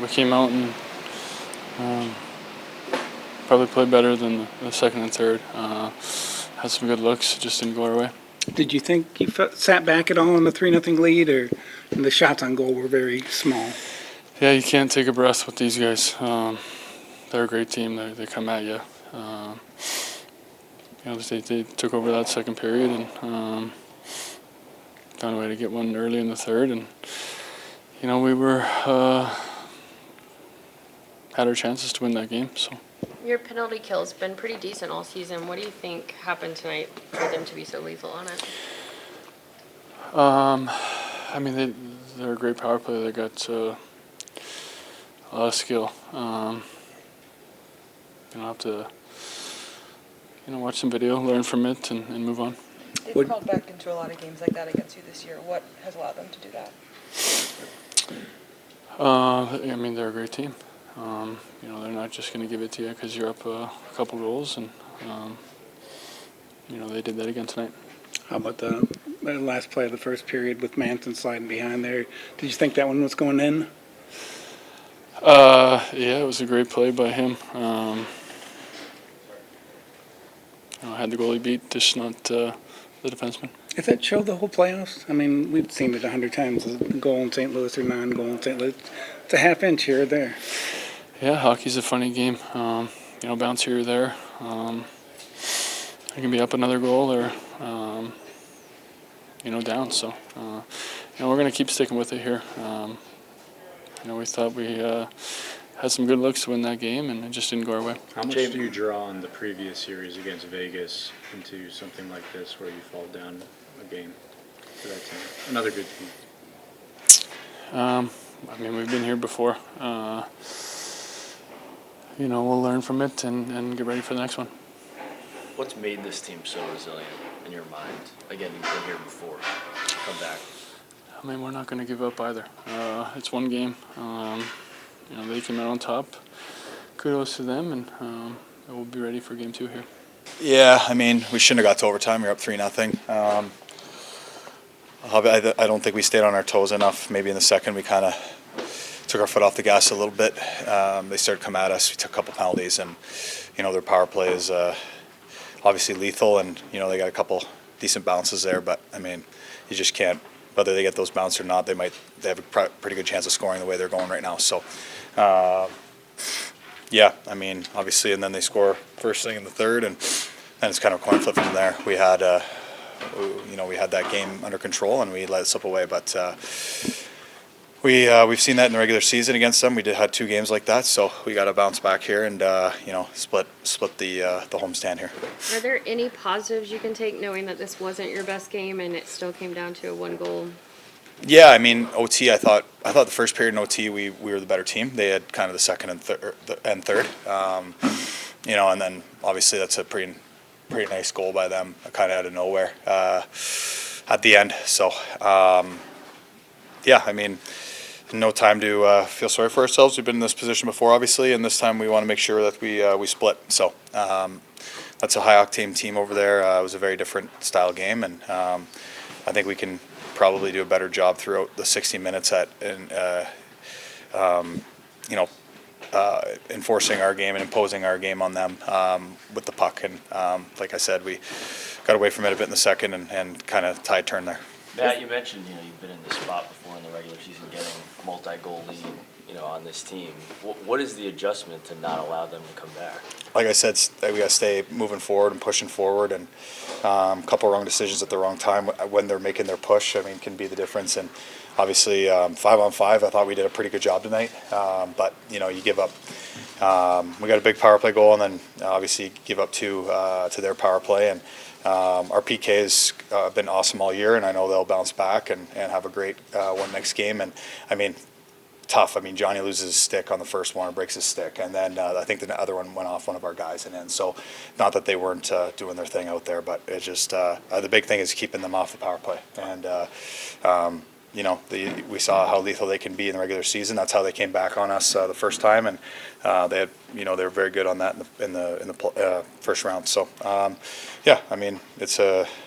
we came out and probably played better than the second and third. Had some good looks, just didn't go our way. Did you think you sat back at all in the 3-0 lead, or the shots on goal were very small? Yeah, you can't take a breath with these guys. They're a great team. They come at you. They took over that second period and found a way to get one early in the third. And we were had our chances to win that game. So your penalty kill's been pretty decent all season. What do you think happened tonight for them to be so lethal on it? They're a great power play. They got a lot of skill. Have to watch some video, learn from it, and move on. They've called back into a lot of games like that against you this year. What has allowed them to do that? They're a great team. They're not just going to give it to you because you're up a couple goals, and they did that again tonight. How about the last play of the first period with Manson sliding behind there? Did you think that one was going in? It was a great play by him. Had the goalie beat, just not the defenseman. Has that showed the whole playoffs? I mean, we've seen it 100 times. A goal in St. Louis or non-goal in St. Louis. It's a half inch here or there. Yeah, hockey's a funny game. Bounce here or there. It can be up another goal or, down. So, we're going to keep sticking with it here. We thought we had some good looks to win that game, and it just didn't go our way. How much do you draw on the previous series against Vegas into something like this where you fall down a game for that team? Another good team. We've been here before. We'll learn from it and get ready for the next one. What's made this team so resilient in your mind? Again, you've been here before. Come back. We're not going to give up either. It's one game. They came out on top. Kudos to them, and we'll be ready for game 2 here. Yeah, we shouldn't have got to overtime. We're up 3-0. I don't think we stayed on our toes enough. Maybe in the second we kind of took our foot off the gas a little bit. They started to come at us. We took a couple penalties, and their power play is obviously lethal, and they got a couple decent bounces there. But you just can't. Whether they get those bounces or not, they have a pretty good chance of scoring the way they're going right now. So, obviously, and then they score first thing in the third, and then it's kind of a coin flip from there. We had, we had that game under control, and we let it slip away. But we've seen that in the regular season against them. We had 2 games like that, so we got to bounce back here and split the homestand here. Are there any positives you can take, knowing that this wasn't your best game and it still came down to a 1 goal? Yeah, OT. I thought the first period in OT we were the better team. They had kind of the second and third. And then obviously that's a pretty nice goal by them, kind of out of nowhere at the end. So no time to feel sorry for ourselves. We've been in this position before, obviously, and this time we want to make sure that we split. So that's a high-octane team over there. It was a very different style game, and I think we can probably do a better job throughout the 60 minutes at enforcing our game and imposing our game on them with the puck. And like I said, we got away from it a bit in the second and kind of tide turn there. Matt, you mentioned you've been in this spot before in the regular season, getting a multi-goal lead on this team. What is the adjustment to not allow them to come back? Like I said, we got to stay moving forward and pushing forward, and a couple wrong decisions at the wrong time when they're making their push, can be the difference. And obviously, 5-on-5, I thought we did a pretty good job tonight. But you give up. We got a big power play goal, and then obviously give up 2 to their power play. And our PK has been awesome all year, and I know they'll bounce back and have a great one next game. And tough. Johnny loses his stick on the first one, or breaks his stick, and then I think the other one went off one of our guys and in. So, not that they weren't doing their thing out there, but it's just the big thing is keeping them off the power play. And we saw how lethal they can be in the regular season. That's how they came back on us the first time, and they had, they were very good on that in the first round. So, yeah, I mean,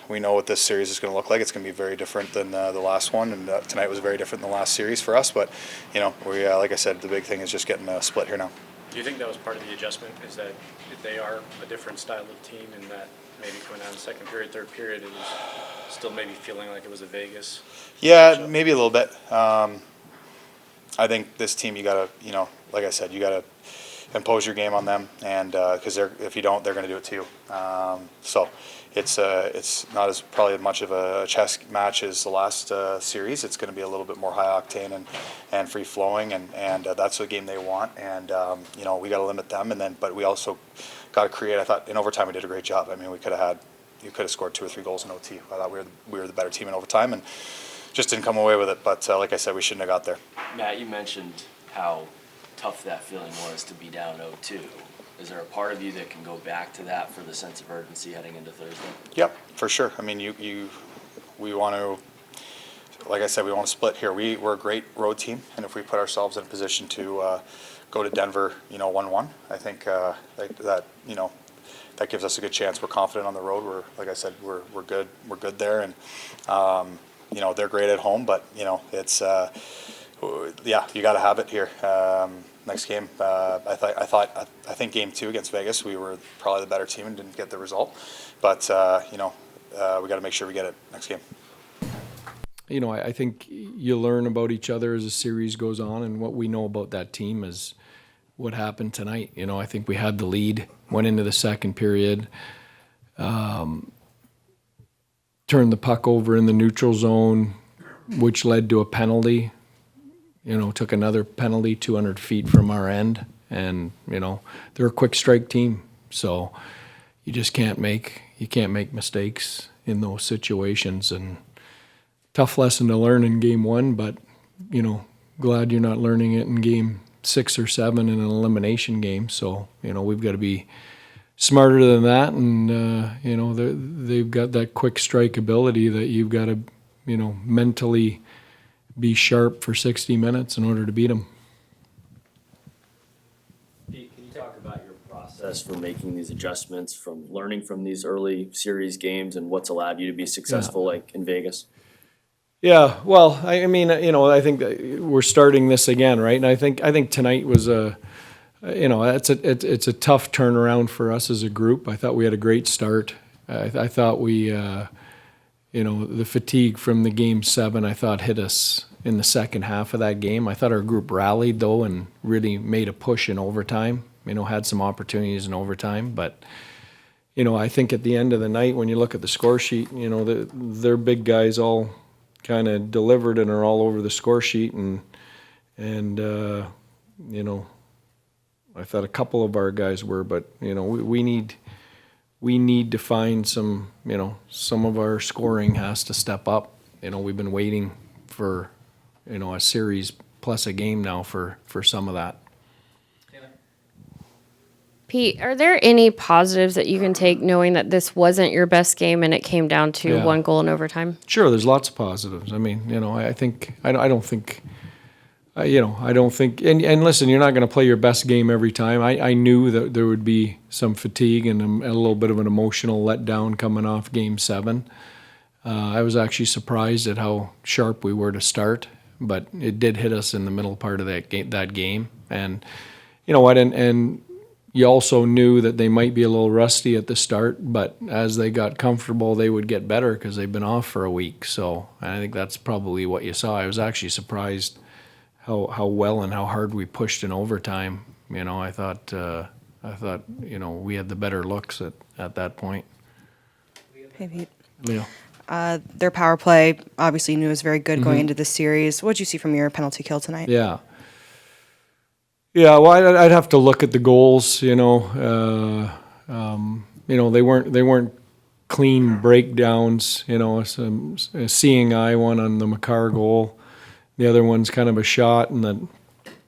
we know what this series is going to look like. It's going to be very different than the last one, and tonight was very different than the last series for us. But, we like I said, the big thing is just getting a split here now. Do you think that was part of the adjustment, is that they are a different style of team, and that maybe coming out in second period, third period, it was still maybe feeling like it was a Vegas? Yeah, matchup? maybe a little bit. I think this team, you got to, like I said, you got to impose your game on them, and because if you don't, they're going to do it to you. So it's not as probably much of a chess match as the last series. It's going to be a little bit more high octane and free flowing, and that's the game they want. And we got to limit them, but we also got to create. I thought in overtime we did a great job. I mean, you could have scored 2 or 3 goals in OT. I thought we were the better team in overtime, and just didn't come away with it. But like I said, we shouldn't have got there. Matt, you mentioned how tough that feeling was to be down 0-2. Is there a part of you that can go back to that for the sense of urgency heading into Thursday? Yep, for sure. I mean, we want to, like I said, we want to split here. We're a great road team, and if we put ourselves in a position to go to Denver, 1-1, I think that gives us a good chance. We're confident on the road. Like I said, we're good. We're good there, and they're great at home. But it's you got to have it here. Next game, I think game 2 against Vegas, we were probably the better team and didn't get the result. But we got to make sure we get it next game. I think you learn about each other as the series goes on, and what we know about that team is what happened tonight. I think we had the lead, went into the second period, turned the puck over in the neutral zone, which led to a penalty. Took another penalty 200 feet from our end, and they're a quick strike team, so you just can't make mistakes in those situations. And tough lesson to learn in game 1, but glad you're not learning it in game 6 or 7 in an elimination game. So we've got to be smarter than that, and they've got that quick strike ability that you've got to mentally be sharp for 60 minutes in order to beat them. Pete, can you talk about your process for making these adjustments, from learning from these early series games, and what's allowed you to be successful, like in Vegas? Yeah, well, I mean, I think that we're starting this again, right? And I think tonight was it's a tough turnaround for us as a group. I thought we had a great start. I thought we, the fatigue from the game 7, I thought hit us in the second half of that game. I thought our group rallied though and really made a push in overtime. Had some opportunities in overtime, but I think at the end of the night, when you look at the score sheet, their big guys all kind of delivered and are all over the score sheet, and I thought a couple of our guys were, but we need to find some of our scoring has to step up. We've been waiting for a series plus a game now for some of that. Pete, are there any positives that you can take knowing that this wasn't your best game and it came down to 1 goal in overtime? Sure, there's lots of positives. I mean, I don't think, and listen, you're not going to play your best game every time. I knew that there would be some fatigue and a little bit of an emotional letdown coming off game 7. I was actually surprised at how sharp we were to start, but it did hit us in the middle part of that game. And you know what, and you also knew that they might be a little rusty at the start, but as they got comfortable, they would get better because they've been off for a week. So I think that's probably what you saw. I was actually surprised how well and how hard we pushed in overtime. I thought we had the better looks at that point. Hey, Pete. Leo. Their power play, obviously, you knew was very good going into this series. What did you see from your penalty kill tonight? Yeah. Well, I'd have to look at the goals. They weren't clean breakdowns. A seeing eye one on the Makar goal. The other one's kind of a shot and then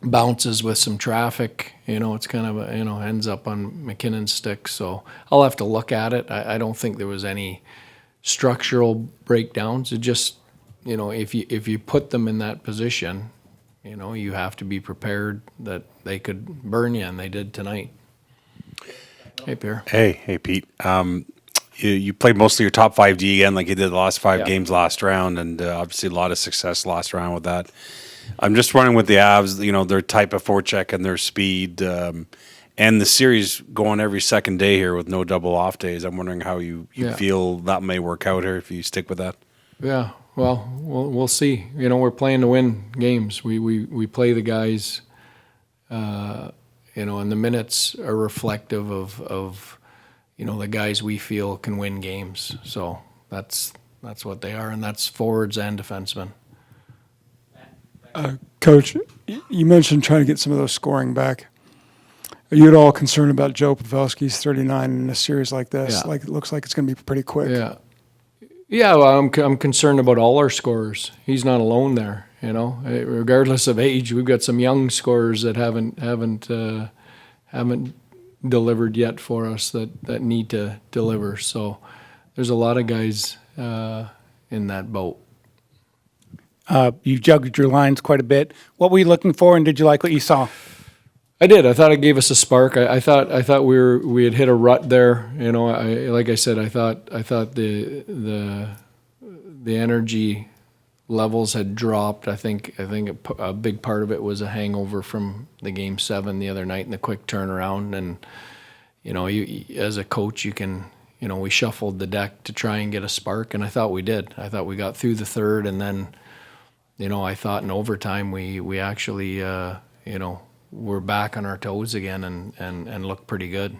bounces with some traffic. It's kind of ends up on McKinnon's stick. So I'll have to look at it. I don't think there was any structural breakdowns. It just you know, if you put them in that position, you know, you have to be prepared that they could burn you, and they did tonight. Hey, Pierre. Hey, Pete. You played most of your top 5D again, like you did the last 5 games last round, and obviously a lot of success last round with that. I'm just wondering with the Avs, you know, their type of forecheck and their speed, and the series going every second day here with no double off days. I'm wondering how you feel that may work out here if you stick with that. Yeah, well, we'll see. You know, we're playing to win games. We play the guys, you know, and the minutes are reflective of you know, the guys we feel can win games. So that's what they are, and that's forwards and defensemen. Coach, you mentioned trying to get some of those scoring back. Are you at all concerned about Joe Pavelski's 39 in a series like this? Yeah. Like, it looks like it's going to be pretty quick. Yeah. Well, I'm concerned about all our scorers. He's not alone there. You know, regardless of age, we've got some young scorers that haven't delivered yet for us that need to deliver. So there's a lot of guys in that boat. You jugged your lines quite a bit. What were you looking for, and did you like what you saw? I did. I thought it gave us a spark. I thought we had hit a rut there. You know, like I said, I thought the energy levels had dropped. I think a big part of it was a hangover from the Game 7 the other night and the quick turnaround. And you know, you as a coach, you can, you know, we shuffled the deck to try and get a spark, and I thought we did. I thought we got through the third, and then, you know, I thought in overtime we actually, you know, we're back on our toes again and look pretty good.